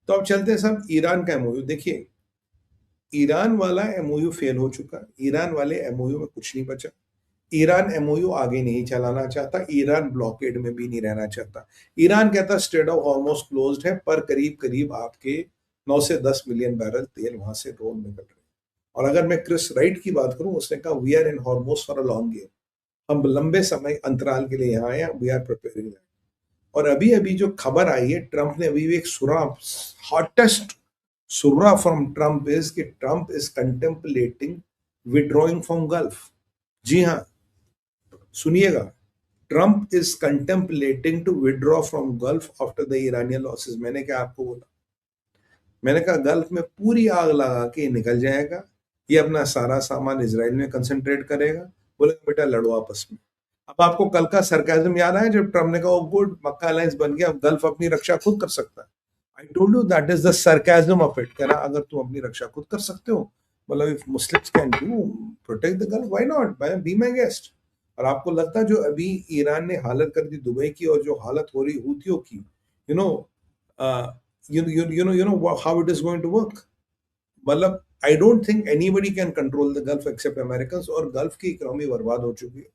तो अब चलते हैं साहब ईरान का एमओयू। देखिए, ईरान वाला एमओयू फेल हो चुका। ईरान वाले एमओयू में कुछ नहीं बचा। ईरान एमओयू आगे नहीं चलाना चाहता। ईरान ब्लॉकेड में भी नहीं रहना चाहता। ईरान कहता स्ट्रेट ऑफ हॉर्मुज क्लोज्ड है, पर करीब करीब आपके 9 से 10 मिलियन बैरल तेल वहां से रोज निकल रहे हैं। और अगर मैं क्रिस राइट की बात करूं, उसने कहा we are in Hormuz for a long game. हम लंबे समय अंतराल के लिए यहाँ आए हैं, वी आर प्रिपेयरिंग। और अभी अभी जो खबर आई है, ट्रंप ने अभी भी एक सुरा, हॉटेस्ट सुरा फ्रॉम ट्रंप इज कि Trump is contemplating withdrawing from Gulf. जी हाँ, सुनिएगा, Trump is contemplating to withdraw from Gulf after the Iranian losses. मैंने क्या आपको बोला? मैंने कहा गल्फ में पूरी आग लगा के निकल जाएगा, ये अपना सारा सामान इसराइल में कंसंट्रेट करेगा, बोलेगा बेटा लड़ो आपस में। अब आपको कल का सरकाजम याद है जब ट्रम्प ने कहा गुड मक्का अलायंस बन गया, अब गल्फ अपनी रक्षा खुद कर सकता है। I told you that is the sarcasm of it. कह रहा अगर तुम अपनी रक्षा खुद कर सकते हो, मतलब if Muslims can do protect the gulf, why not, be my guest. और आपको लगता है जो अभी ईरान ने हालत कर दी दुबई की, और जो हालत हो रही हूतियों की, you know how it is going to work? मतलब I don't think anybody can control the gulf except American. और गल्फ की इकोनॉमी बर्बाद हो चुकी है।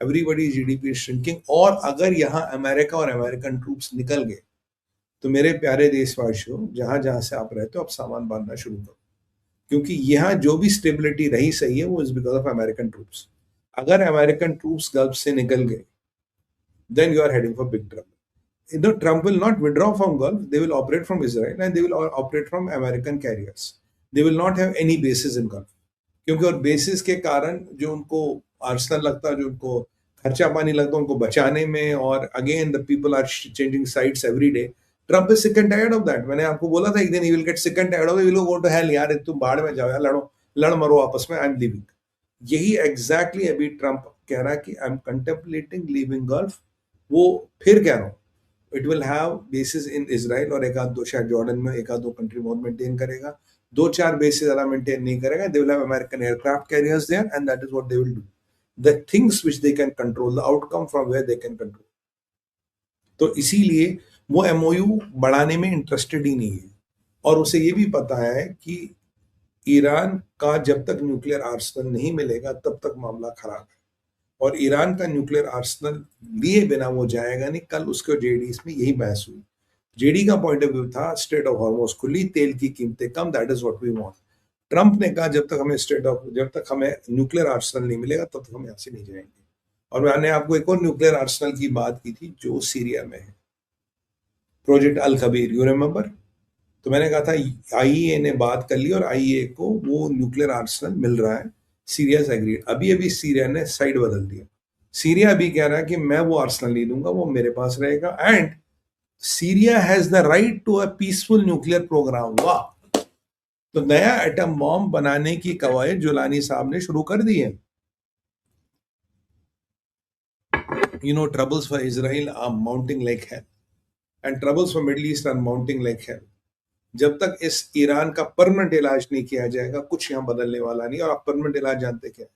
Everybody GDP shrinking. और अगर यहाँ अमेरिका और अमेरिकन ट्रूप्स निकल गए, तो मेरे प्यारे देशवासियों, जहां जहां से आप रहते हो, आप सामान बांधना शुरू करो। क्योंकि यहाँ जो भी स्टेबिलिटी रही सही है, वो is because of American troops. अगर अमेरिकन ट्रूप्स गल्फ से निकल गए, then you are heading for big trouble. Trump will not withdraw from Gulf. They will operate from Israel and they will operate from American carriers. They will not have any bases in Gulf. क्योंकि और basis के कारण जो उनको Arsenal लगता है, जो उनको खर्चा पानी लगता है उनको बचाने में, और again the people are changing sides every day. Trump is sick and tired of that. मैंने आपको बोला था एक दिन, he will get sick and tired of it, will go to hell. यार तुम बाढ़ में जाओ यार, लड़ो, लड़ मरो आपस में, आई एम लिविंग। यही एग्जैक्टली अभी ट्रम्प कह रहा है कि I am contemplating leaving gulf. वो फिर कह रहा हूँ, it will have basis in Israel और एक आध दो शायद जॉर्डन में, एक आध दो कंट्री बहुत मेंटेन करेगा। दो चार बेसिस ज्यादा मेंटेन नहीं करेगा। They will have American aircraft carriers there and that is what they will do. The things which they can control, the outcome from where they can control. तो इसीलिए वो एमओयू बढ़ाने में इंटरेस्टेड ही नहीं है। और उसे ये भी पता है कि ईरान का जब तक न्यूक्लियर आर्सेनल नहीं मिलेगा, तब तक मामला खराब है। और ईरान का न्यूक्लियर आर्सेनल लिए बिना वो जाएगा नहीं। कल उसके जेडी में यही बहस हुई। जेडी का पॉइंट ऑफ व्यू था स्ट्रेट ऑफ हॉर्मुज खुली, तेल की कीमतें कम, that is what we want. Trump ने कहा जब तक हमें न्यूक्लियर आर्सेनल नहीं मिलेगा, तब तक हम यहाँ से नहीं जाएंगे। और मैंने आपको एक और न्यूक्लियर आर्सेनल की बात की थी जो सीरिया में है, project Al Kabir, you remember? तो मैंने कहा था आईईए ने बात कर ली और आईईए को वो न्यूक्लियर आर्सेनल मिल रहा है। सीरिया से एग्रीड। अभी अभी सीरिया ने साइड बदल दिया। सीरिया अभी कह रहा है कि मैं वो आर्सेनल नहीं दूंगा, वो मेरे पास रहेगा। And Syria has the right to a peaceful nuclear program. वाह! तो नया एटम बॉम्ब बनाने की कवायद जुलानी साहब ने शुरू कर दी है। You know, troubles for Israel are mounting like hell, and troubles for Middle East are mounting like hell. जब तक इस ईरान का परमानेंट इलाज नहीं किया जाएगा, कुछ यहाँ बदलने वाला नहीं। और आप परमानेंट इलाज जानते क्या है?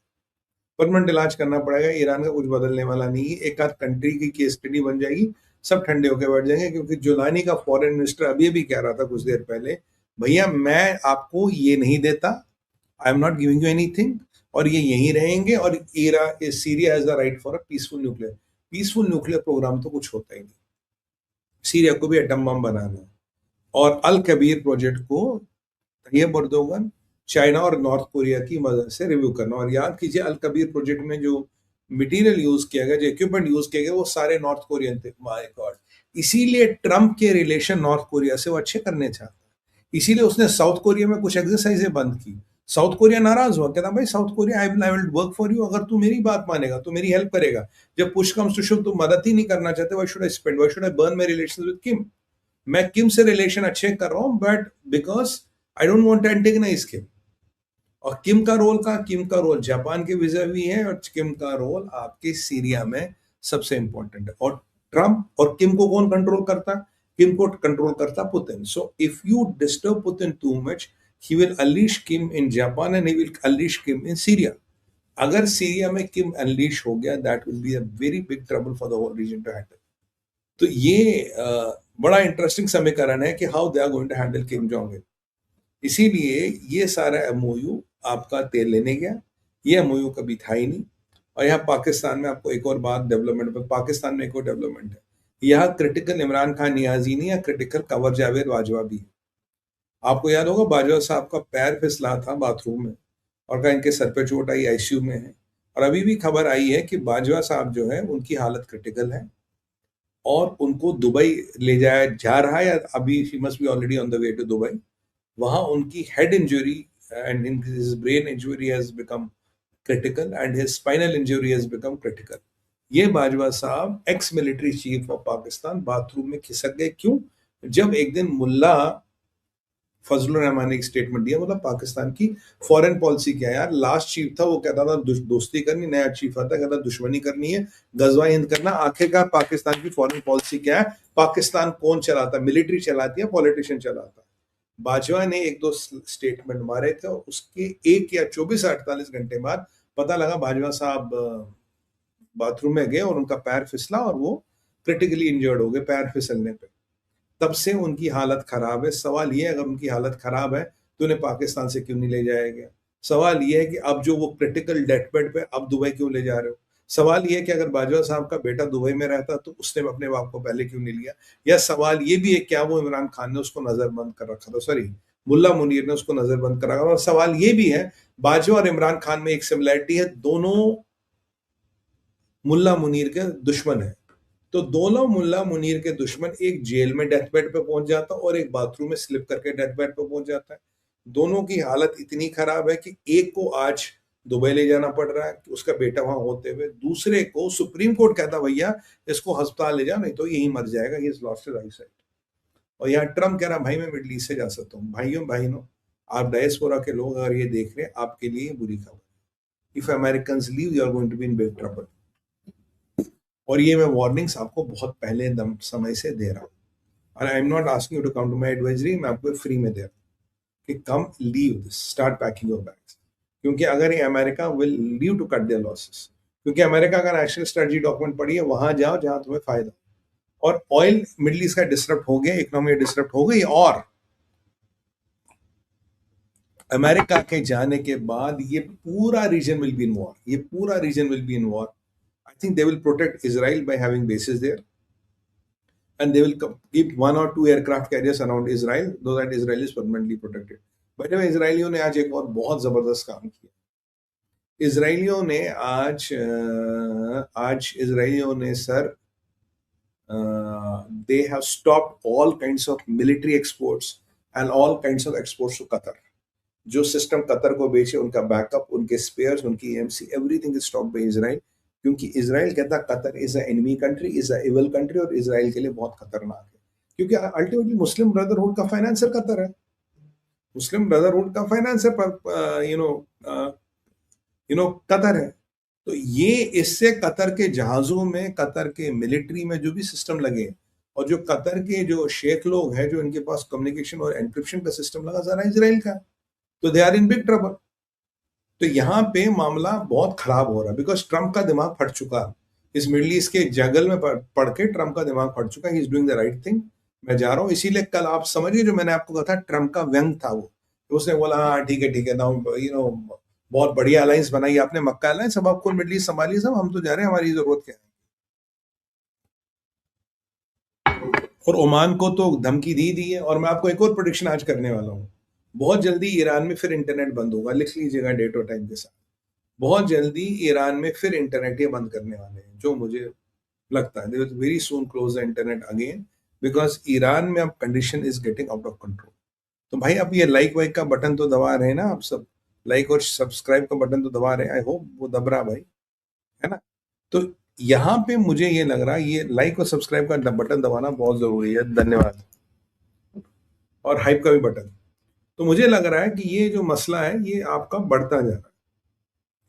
परमानेंट इलाज करना पड़ेगा। ईरान का कुछ बदलने वाला नहीं है। एक आध कंट्री की केस स्टडी बन जाएगी, सब ठंडे होकर बैठ जाएंगे। क्योंकि जुलानी का फॉरेन मिनिस्टर अभी भी कह रहा था कुछ देर पहले, भैया मैं आपको ये नहीं देता, I am not giving you anything, और ये यहीं रहेंगे। और Syria has the right for a peaceful nuclear program तो कुछ होता ही नहीं। सीरिया को भी एटम बम बनाना है। और अल कबीर प्रोजेक्ट को तैयब अर्दोगन, चाइना और नॉर्थ कोरिया की मदद से रिव्यू करना। और याद कीजिए, अल कबीर प्रोजेक्ट में जो मटेरियल यूज किया गया, जो इक्विपमेंट यूज किया गया, वो सारे नॉर्थ कोरियन थे। My God! इसीलिए ट्रंप के रिलेशन नॉर्थ कोरिया से वो अच्छे करने चाहता है। इसीलिए उसने साउथ कोरिया में कुछ एक्सरसाइजें बंद की। साउथ कोरिया नाराज हुआ, कहता भाई south Korea, I will work for you, अगर तू मेरी बात मानेगा, तू मेरी हेल्प करेगा। जब पुश कम्स टू शव, तू मदद ही नहीं करना चाहते, why should I burn my relations with Kim? मैं किम से रिलेशन अच्छे कर रहा हूं, but because I don't want to antagonise Kim. और किम का रोल जापान के विजावी है, और किम का रोल आपके सीरिया में सबसे इंपॉर्टेंट है। और ट्रम्प और किम को कौन कंट्रोल करता? किम को कंट्रोल करता Putin. So if you disturb Putin too much, he will unleash Kim in Japan and he will unleash Kim in Syria. अगर सीरिया में किम अनलीश हो गया, that will be a very big trouble for the whole region to handle. तो ये बड़ा interesting समीकरण है कि how they are going to handle Kim Jong Un. इसीलिए ये सारा एमओयू आपका तेल लेने गया, ये एमओयू कभी था ही नहीं। और यहाँ पाकिस्तान में आपको एक और बात डेवलपमेंट पर, पाकिस्तान में एक और डेवलपमेंट है, यहाँ क्रिटिकल इमरान खान नियाजी नहीं है, क्रिटिकल कंवर जावेद बाजवा भी है। आपको याद होगा बाजवा साहब का पैर फिसला था बाथरूम में और कहा इनके सर पे चोट आई, आईसीयू में है। और अभी भी खबर आई है कि बाजवा साहब जो है उनकी हालत क्रिटिकल है और उनको दुबई ले जाया जा रहा है, या अभी she must be already on the way to Dubai. वहां उनकी head injury and his brain injury has become critical and his spinal injury has become critical. ये बाजवा साहब ex military chief of Pakistan bathroom में खिसक गए। क्यों? जब एक दिन मुल्ला फजलुर रहमान ने एक स्टेटमेंट दिया, मतलब पाकिस्तान की फॉरेन पॉलिसी क्या है यार। लास्ट चीफ था वो कहता था दोस्ती करनी, नया चीफ आता कहता दुश्मनी करनी है, गजवा हिंद करना। आखिरकार पाकिस्तान की फॉरेन पॉलिसी क्या है? पाकिस्तान कौन चलाता? मिलिट्री चलाती है, पॉलिटिशियन चलाता है। बाजवा ने एक दो स्टेटमेंट मारे थे और उसके 1 या 24-48 घंटे बाद पता लगा बाजवा साहब बाथरूम में गए और उनका पैर फिसला और वो क्रिटिकली इंजर्ड हो गए पैर फिसलने पे। तब से उनकी हालत खराब है। सवाल ये है, अगर उनकी हालत खराब है तो उन्हें पाकिस्तान से क्यों नहीं ले जाया गया? सवाल ये है कि अब जो वो क्रिटिकल डेथ बेड पे, अब दुबई क्यों ले जा रहे हो? सवाल ये है कि अगर बाजवा साहब का बेटा दुबई में रहता तो उसने अपने बाप को पहले क्यों नहीं लिया? या सवाल ये भी है, क्या वो इमरान खान ने उसको नजरबंद कर रखा था, सॉरी मुल्ला मुनीर ने उसको नजरबंद कर रखा था? और सवाल ये भी है, बाजवा और इमरान खान में एक सिमिलैरिटी है, दोनों मुल्ला मुनीर के दुश्मन है। तो दोनों मुल्ला मुनीर के दुश्मन, एक जेल में डेथ बेड पे पहुंच जाता और एक बाथरूम में स्लिप करके डेथ बेड पे पहुंच जाता है। दोनों की हालत इतनी खराब है कि एक को आज दुबई ले जाना पड़ रहा है उसका बेटा वहां होते हुए, दूसरे को सुप्रीम कोर्ट कहता भैया इसको अस्पताल ले जाओ नहीं तो यही मर जाएगा, he is lost his eyesight. और यहाँ ट्रम्प कह रहा भाई मैं मिडिल ईस्ट से जा सकता हूँ। भाइयों बहनों, आप डायस्पोरा के लोग अगर ये देख रहे हैं, आपके लिए बुरी खबर। If American leave you are going to be in big trouble. और ये मैं वार्निंग्स आपको बहुत पहले समय से दे रहा हूँ। और I am not asking you to come to my advisory, मैं आपको फ्री में दे रहा हूँ कि come leave this, start packing your bags. क्योंकि अगर ये America will leave to cut their losses, क्योंकि अमेरिका का नेशनल स्ट्रेटजी डॉक्यूमेंट पढ़िए, वहां जाओ जहां तुम्हें फायदा। और ऑयल मिडिल ईस्ट का डिसरप्ट हो गया, इकोनॉमी डिसरप्ट हो गई, और अमेरिका के जाने के बाद ये पूरा region will be in war, ये पूरा region will be in war. I think they will protect Israel by having bases there, and they will keep 1 or 2 aircraft carriers around Israel, so that Israel is permanently protected. By the way, इसराइलियों ने आज एक और बहुत जबरदस्त काम किया। इसराइलियों ने आज इसराइलियों ने sir they have stopped all kinds of military exports and all kinds of exports to Qatar. जो सिस्टम कतर को बेचे, उनका बैकअप, उनके स्पेयर्स, उनकी MC, everything is stopped bye Israel. क्योंकि इजराइल कहता Qatar is a enemy country, is a evil country, और Israel के लिए बहुत खतरनाक है। क्योंकि अल्टीमेटली मुस्लिम ब्रदरहुड का फाइनेंसर कतर है, मुस्लिम ब्रदरहुड का फाइनेंसर कतर है। तो ये इससे कतर के जहाजों में, कतर के मिलिट्री में जो भी सिस्टम लगे, और जो कतर के जो शेख लोग हैं जो इनके पास कम्युनिकेशन और एनक्रिप्शन का सिस्टम लगा, सारा इजराइल का, तो they are in big trouble. तो यहाँ पे मामला बहुत खराब हो रहा है, बिकॉज ट्रम्प का दिमाग फट चुका है। इस मिडिल ईस्ट के जंगल में पढ़ के ट्रम्प का दिमाग फट चुका है। He is doing the right thing. मैं जा रहा हूँ, इसीलिए कल आप समझिए जो मैंने आपको कहा था ट्रम्प का व्यंग था वो, तो उसने बोला हाँ ठीक है ना, बहुत बढ़िया अलायंस बनाई आपने, मक्का अलायंस, अब आपको मिडिल ईस्ट संभालिए सब, हम तो जा रहे हैं, हमारी जरूरत क्या है। और ओमान को तो धमकी दी है। और मैं आपको एक और प्रोडिक्शन आज करने वाला हूँ, बहुत जल्दी ईरान में फिर इंटरनेट बंद होगा, लिख लीजिएगा डेट और टाइम के साथ। बहुत जल्दी ईरान में फिर इंटरनेट ये बंद करने वाले हैं, जो मुझे लगता है। They will very soon close the internet again, because Iran में अब condition is getting out of control. तो भाई अब ये लाइक वाइक का बटन तो दबा रहे हैं ना आप सब, लाइक और सब्सक्राइब का बटन तो दबा रहे हैं, आई होप वो दब रहा भाई, है ना। तो यहाँ पे मुझे ये लग रहा है ये लाइक और सब्सक्राइब का बटन दबाना बहुत जरूरी है, धन्यवाद, और हाइप का भी बटन। तो मुझे लग रहा है कि ये जो मसला है ये आपका बढ़ता जा रहा है।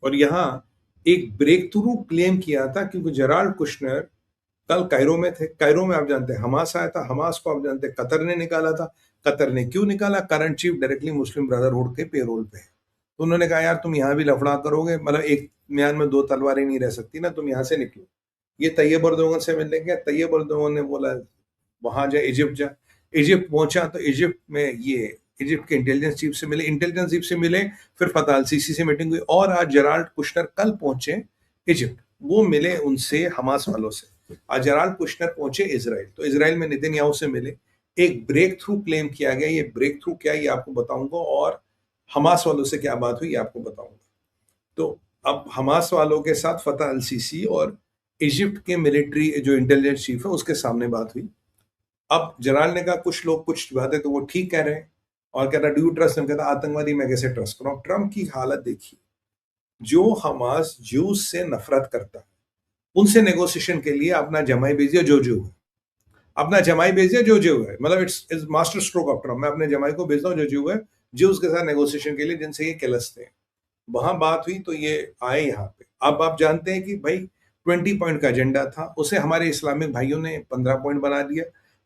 और यहाँ एक ब्रेक थ्रू क्लेम किया था, क्योंकि जेराल्ड कुशनर कल कायरो में थे। कायरो में आप जानते हैं हमास आया था, हमास को आप जानते हैं कतर ने निकाला था। कतर ने क्यों निकाला? करंट चीफ डायरेक्टली मुस्लिम ब्रदरहुड के पेरोल पे है। तो उन्होंने कहा यार तुम यहाँ भी लफड़ा करोगे, मतलब एक म्यान में 2 तलवारें नहीं रह सकती ना, तुम यहाँ से निकलो। ये तैयब अर्दोगन से मिलने गया, तैयब अर्दोगन ने बोला वहां जा, इजिप्ट जा। इजिप्ट पहुंचा तो इजिप्ट में ये इजिप्ट के इंटेलिजेंस चीफ से मिले, इंटेलिजेंस चीफ से मिले, फिर फतह अल सीसी से मीटिंग हुई, और आज जेराल्ड कुशनर कल पहुंचे इजिप्ट, वो मिले उनसे हमास वालों से। आज जेराल्ड कुशनर पहुंचे इसराइल, तो इसराइल में नेतन्याहू से मिले, एक ब्रेक थ्रू क्लेम किया गया। ये ब्रेक थ्रू क्या है ये आपको बताऊंगा, और हमास वालों से क्या बात हुई ये आपको बताऊंगा। तो अब हमास वालों के साथ फतह अल सीसी और इजिप्ट के मिलिट्री जो इंटेलिजेंस चीफ है उसके सामने बात हुई। अब जलाल ने कहा कुछ लोग कुछ बातें तो वो ठीक कह रहे हैं, और कहता डू यू ट्रस्ट, कहता आतंकवादी मैं कैसे ट्रस्ट करूं। ट्रम्प की हालत देखिए, जो हमास ज्यूज से नफरत करता है उनसे नेगोशिएशन के लिए अपना जमाई भेजिए जो है, अपना जमाई भेजिए जो है, मतलब it's master stroke of Trump, मैं अपने जमाई को भेजता हूँ जो है, ज्यूज के साथ नेगोशिएशन के लिए जिनसे ये किलसते हैं। वहां बात हुई तो ये आए यहाँ पे। अब आप जानते हैं कि भाई 20 पॉइंट का एजेंडा था, उसे हमारे इस्लामिक भाइयों ने 15 पॉइंट बना दिया।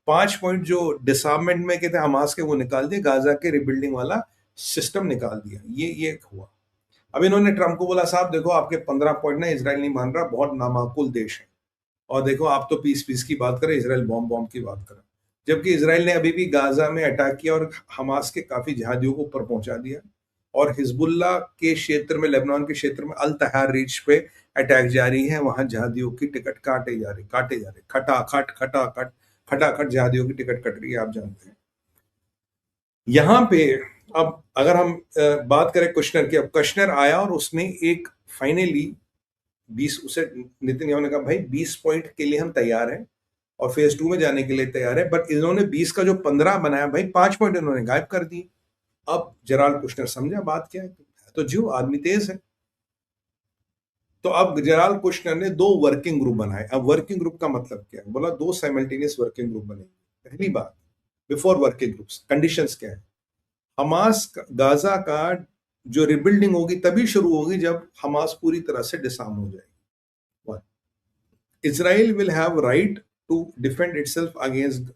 5 पॉइंट जो डिसआर्मेंट में के थे हमास के वो निकाल दिए, गाजा के रिबिल्डिंग वाला सिस्टम निकाल दिया। ये हुआ। अब इन्होंने ट्रम्प को बोला साहब देखो आपके 15 पॉइंट ना इसराइल नहीं मान रहा, बहुत नामाकुल देश है, और देखो आप तो पीस की बात करें, इसराइल बॉम्ब की बात करें, जबकि इसराइल ने अभी भी गाजा में अटैक किया और हमास के काफी जहादियों को ऊपर पहुंचा दिया, और हिजबुल्ला के क्षेत्र में, लेबनान के क्षेत्र में अल तहार रीच पे अटैक जारी है, वहां जहादियों की टिकट काटे जा रहे खटाखट जहादियों की टिकट कट रही है, आप जानते हैं। यहाँ पे अब अगर हम बात करें कुशनर की, अब कुशनर आया और उसने एक फाइनली 20 उसे नितिन ने कहा भाई 20 पॉइंट के लिए हम तैयार हैं और फेज 2 में जाने के लिए तैयार है, बट इन्होंने 20 का जो 15 बनाया भाई 5 पॉइंट इन्होंने गायब कर दिए। अब जराल कुशनर समझा बात क्या है, तो जो आदमी तेज है। तो अब जराल कुशनर ने 2 वर्किंग ग्रुप बनाए। अब वर्किंग ग्रुप का मतलब क्या है, बोला 2 साइमल्टेनियस वर्किंग ग्रुप बनेंगे। पहली बात, बिफोर वर्किंग ग्रुप्स कंडीशंस क्या है, हमास गाजा का जो रिबिल्डिंग होगी तभी शुरू होगी जब हमास पूरी तरह से डिसआर्म हो जाएगी। Israel will have right to defend itself against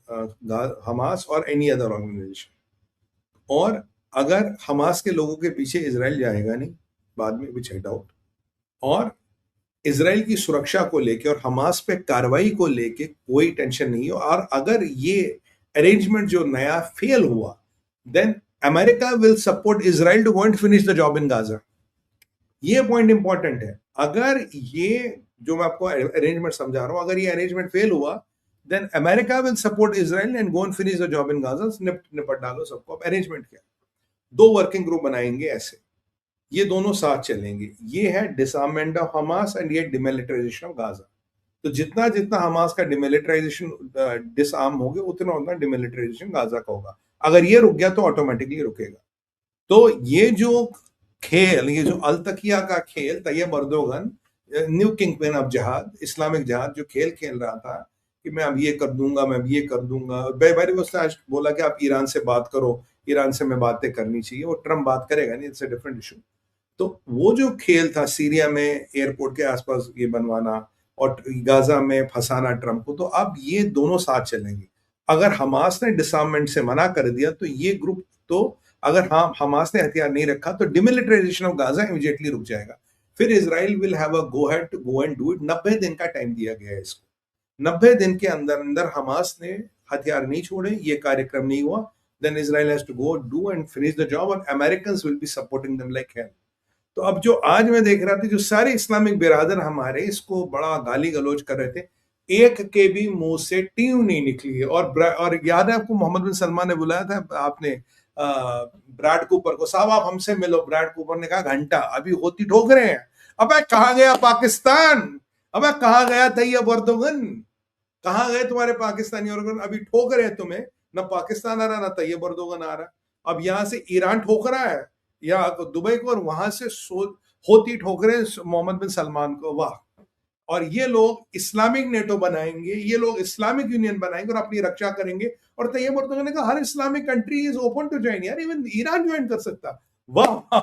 Hamas or any other organization. और अगर हमास के लोगों के पीछे इसराइल जाएगा नहीं बाद में, विच आई डाउट, और इसराइल की सुरक्षा को लेके और हमास पे कार्रवाई को लेके कोई टेंशन नहीं है, और अगर ये अरेंजमेंट जो नया फेल हुआ, then America will support Israel to go and finish the job in Gaza. ये पॉइंट इंपॉर्टेंट है। अगर ये जो मैं आपको अरेंजमेंट समझा रहा हूं, अगर ये अरेंजमेंट फेल हुआ, then America will support Israel and go and finish the job in Gaza. निपट डालो सबको। अब अरेंजमेंट क्या, 2 वर्किंग ग्रुप बनाएंगे ऐसे, ये दोनों साथ चलेंगे। ये है डिसआर्ममेंट ऑफ हमास एंड ये डिमिलिटराइजेशन ऑफ गाजा। तो जितना जितना हमास का डिमिलिटराइजेशन डिसआर्म हो गया, उतना उतना डिमिलिटराइजेशन गाजा का होगा। अगर ये रुक गया तो ऑटोमेटिकली रुकेगा। तो ये जो खेल, ये जो अल तकिया का खेल, Tayyip Erdogan new kingpin of जहाद, इस्लामिक जहाद जो खेल खेल रहा था कि मैं अब ये कर दूंगा, मैं अब ये कर दूंगा। भाई उसने आज बोला कि आप ईरान से बात करो, ईरान से मैं बातें करनी चाहिए, वो ट्रम्प बात करेगा नहीं, इट्स अ डिफरेंट इशू। तो वो जो खेल था सीरिया में एयरपोर्ट के आसपास ये बनवाना और गाजा में फंसाना ट्रम्प को, तो अब ये दोनों साथ चलेंगे। अगर हमास ने डिसआर्ममेंट से मना कर दिया तो ये ग्रुप, तो अगर हाँ हमास ने हथियार नहीं रखा तो डिमिलिटराइजेशन ऑफ गाजा इमीडिएटली रुक जाएगा। फिर Israel will have a go ahead to go and do it. 90 दिन का टाइम दिया गया है इसको। 90 दिन के अंदर अंदर हमास ने हथियार नहीं छोड़े, ये कार्यक्रम नहीं हुआ, then Israel has to go do and finish the job, और Americans will be supporting them like hell. तो अब जो आज मैं देख रहा था, जो सारे इस्लामिक बिरादर हमारे इसको बड़ा गाली गलौज कर रहे थे, एक के भी मुंह से टीम नहीं निकली है। और याद है आपको मोहम्मद बिन सलमान ने बुलाया था आपने ब्रैड कूपर को, साहब आप हमसे मिलो। ब्रैड कूपर ने कहा घंटा, अभी होती ठोक रहे हैं। अबे कहाँ गया पाकिस्तान, अबे कहाँ गया तैयब अर्दोगन, कहाँ गए तुम्हारे पाकिस्तानी अर्दोगन, अभी ठोक रहे हैं तुम्हें। ना पाकिस्तान आ रहा, ना तैयब अर्दोगन आ रहा। अब यहाँ से ईरान ठोक रहा है या दुबई को, और वहां से होती ठोकरे मोहम्मद बिन सलमान को। वाह। और ये लोग इस्लामिक नेटो बनाएंगे, ये लोग इस्लामिक यूनियन बनाएंगे और अपनी रक्षा करेंगे। और तैयब अर्दोगन ने कहा हर Islamic country is open to join, यार इवन ईरान ज्वाइन कर सकता। वाह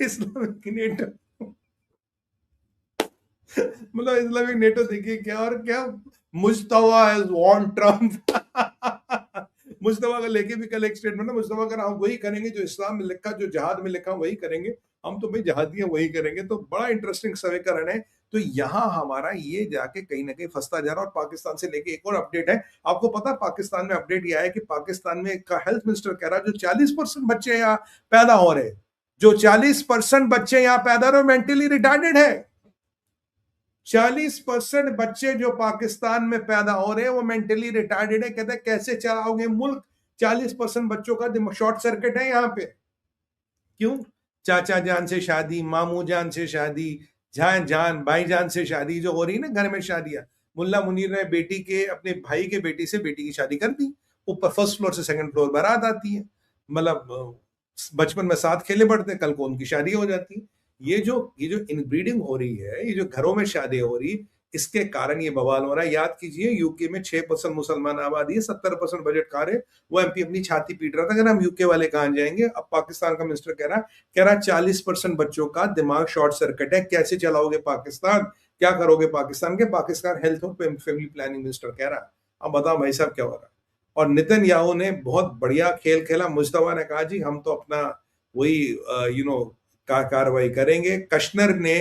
इस्लामिक नेटो, मतलब इस्लामिक नेटो देखिए क्या, और क्या Mustafa has want Trump. Mustafa का लेके भी कल एक स्टेटमेंट है, मुस्तफा का हम वही करेंगे जो इस्लाम में लिखा, जो जहाद में लिखा वही करेंगे, हम तो भाई जहादी हैं वही करेंगे। तो बड़ा इंटरेस्टिंग समीकरण है। तो यहाँ हमारा ये जाके कहीं ना कहीं फंसता जा रहा है। और पाकिस्तान से लेके एक और अपडेट है, आपको पता है पाकिस्तान में अपडेट यह है कि पाकिस्तान में का हेल्थ मिनिस्टर कह रहा है जो 40% बच्चे यहाँ पैदा हो रहे, जो 40% बच्चे यहाँ पैदा हो रहे मेंटली रिटार्डेड है। 40% बच्चे जो पाकिस्तान में पैदा हो रहे हैं वो मेंटली रिटार्डेड है। कहते हैं कैसे चलाओगे मुल्क, 40% बच्चों का शॉर्ट सर्किट है यहाँ पे। क्यों? चाचा जान से शादी, मामू जान से शादी, जान जान भाई जान से शादी जो हो रही है ना घर में शादियां। मुल्ला मुनीर ने बेटी के अपने भाई के बेटी से बेटी की शादी कर दी, ऊपर फर्स्ट फ्लोर से सेकंड फ्लोर बारात आती है, मतलब बचपन में साथ खेले बढ़ते हैं, कल को उनकी शादी हो जाती है। ये जो इनब्रीडिंग हो रही है, ये जो घरों में शादी हो रही, इसके कारण ये बवाल हो रहा है। याद कीजिए यूके में 6% मुसलमान आबादी है, 70% बजट खा रहे। वो एमपी अपनी छाती पीट रहा था कि हम यूके वाले कहां जाएंगे। अब पाकिस्तान का मिनिस्टर कह रहा 40% बच्चों का दिमाग शॉर्ट सर्किट है, कैसे चलाओगे पाकिस्तान, क्या करोगे पाकिस्तान के। पाकिस्तान हेल्थ और फैमिली प्लानिंग मिनिस्टर कह रहा है। अब बताओ भाई साहब क्या हो रहा है। और नितिन याहू ने बहुत बढ़िया खेल खेला। मुस्तफा ने कहा जी हम तो अपना वही कार्रवाई करेंगे। कश्नर ने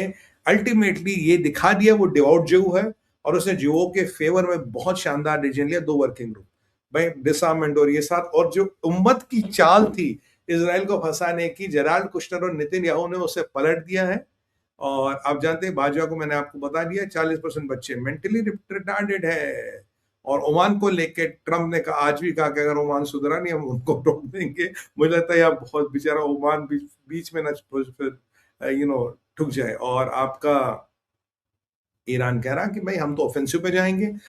अल्टीमेटली ये दिखा दिया वो डिवोट जो है, और उसने जियो के फेवर में बहुत शानदार डिसीजन लिया, 2 वर्किंग ग्रुप भाई डिसआर्मेंट और ये साथ। और जो उम्मत की चाल थी इसराइल को फंसाने की, जेराल्ड कुश्नर और नितिन याहू ने उसे पलट दिया है। और आप जानते हैं भाजपा को मैंने आपको बता दिया 40% बच्चे मेंटली रिटार्डेड है। और ओमान को लेके ट्रम्प ने कहा, आज भी कहा कि अगर ओमान सुधरा नहीं हम उनको रोक देंगे। मुझे लगता है यार बहुत बेचारा ओमान बीच में ना फिर ठुक जाए। और आपका ईरान कह रहा कि भाई हम तो ऑफेंसिव पे जाएंगे।